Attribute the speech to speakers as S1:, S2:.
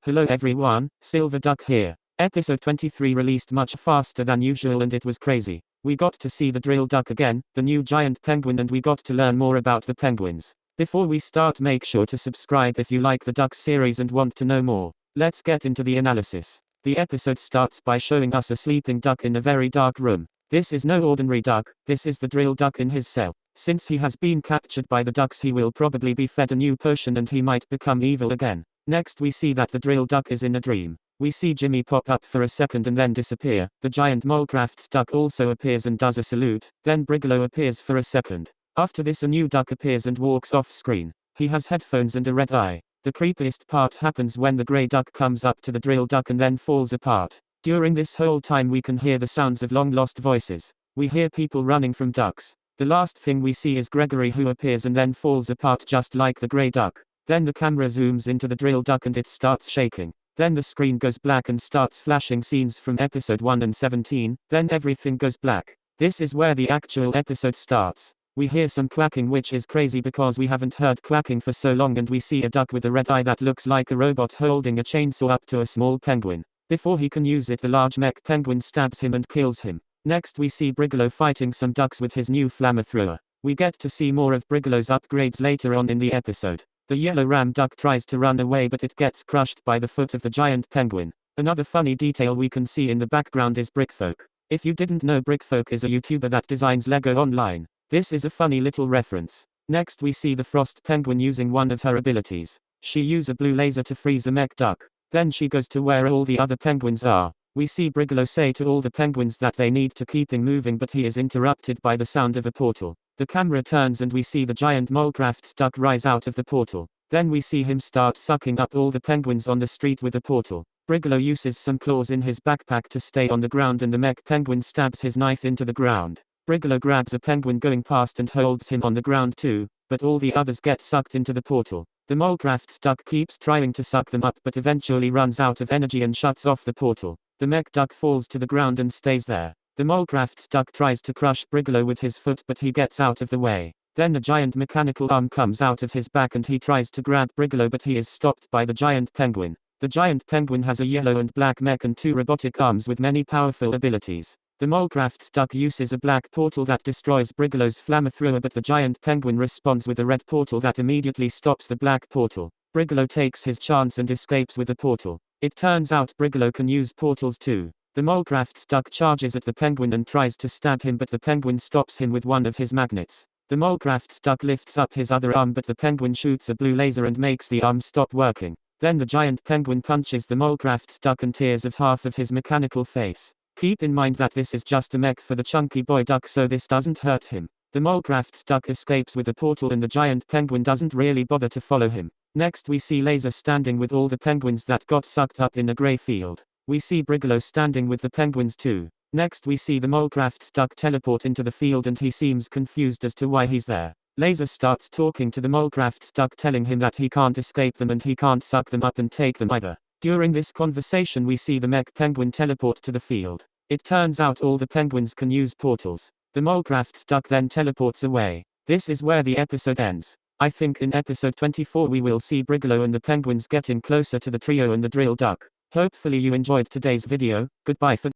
S1: Hello everyone, Silver Duck here. Episode 23 released much faster than usual and it was crazy. We got to see the drill duck again, the new giant penguin, and we got to learn more about the penguins. Before we start, make sure to subscribe if you like the Ducks series and want to know more. Let's get into the analysis. The episode starts by showing us a sleeping duck in a very dark room. This is no ordinary duck, this is the drill duck in his cell. Since he has been captured by the ducks, he will probably be fed a new potion and he might become evil again. Next we see that the drill duck is in a dream. We see Jimmy pop up for a second and then disappear. The giant Molecraft's duck also appears and does a salute. Then Brigalow appears for a second. After this a new duck appears and walks off screen. He has headphones and a red eye. The creepiest part happens when the grey duck comes up to the drill duck and then falls apart. During this whole time we can hear the sounds of long lost voices. We hear people running from ducks. The last thing we see is Gregory, who appears and then falls apart just like the grey duck. Then the camera zooms into the drill duck and it starts shaking. Then the screen goes black and starts flashing scenes from episode 1 and 17, then everything goes black. This is where the actual episode starts. We hear some quacking, which is crazy because we haven't heard quacking for so long, and we see a duck with a red eye that looks like a robot holding a chainsaw up to a small penguin. Before he can use it, the large mech penguin stabs him and kills him. Next we see Brigalow fighting some ducks with his new flamethrower. We get to see more of Brigalow's upgrades later on in the episode. The yellow ram duck tries to run away but it gets crushed by the foot of the giant penguin. Another funny detail we can see in the background is Brickfolk. If you didn't know, Brickfolk is a YouTuber that designs Lego online. This is a funny little reference. Next we see the frost penguin using one of her abilities. She uses a blue laser to freeze a mech duck. Then she goes to where all the other penguins are. We see Brigalow say to all the penguins that they need to keep moving, but he is interrupted by the sound of a portal. The camera turns and we see the giant Molecraft's duck rise out of the portal. Then we see him start sucking up all the penguins on the street with the portal. Brigalow uses some claws in his backpack to stay on the ground and the mech penguin stabs his knife into the ground. Brigalow grabs a penguin going past and holds him on the ground too, but all the others get sucked into the portal. The Molecraft's duck keeps trying to suck them up but eventually runs out of energy and shuts off the portal. The mech duck falls to the ground and stays there. The Molecraft's duck tries to crush Brigalow with his foot but he gets out of the way. Then a giant mechanical arm comes out of his back and he tries to grab Brigalow but he is stopped by the giant penguin. The giant penguin has a yellow and black mech and two robotic arms with many powerful abilities. The Molecraft's duck uses a black portal that destroys Brigalow's flamethrower, but the giant penguin responds with a red portal that immediately stops the black portal. Brigalow takes his chance and escapes with the portal. It turns out Brigalow can use portals too. The Molecraft's duck charges at the penguin and tries to stab him, but the penguin stops him with one of his magnets. The Molecraft's duck lifts up his other arm, but the penguin shoots a blue laser and makes the arm stop working. Then the giant penguin punches the Molecraft's duck and tears off half of his mechanical face. Keep in mind that this is just a mech for the chunky boy duck, so this doesn't hurt him. The Molecraft's duck escapes with a portal and the giant penguin doesn't really bother to follow him. Next we see Laser standing with all the penguins that got sucked up in a grey field. We see Brigalow standing with the penguins too. Next we see the Molecraft's duck teleport into the field and he seems confused as to why he's there. Laser starts talking to the Molecraft's duck, telling him that he can't escape them and he can't suck them up and take them either. During this conversation we see the mech penguin teleport to the field. It turns out all the penguins can use portals. The Molecraft's duck then teleports away. This is where the episode ends. I think in episode 24 we will see Brigalow and the penguins getting closer to the trio and the drill duck. Hopefully you enjoyed today's video. Goodbye for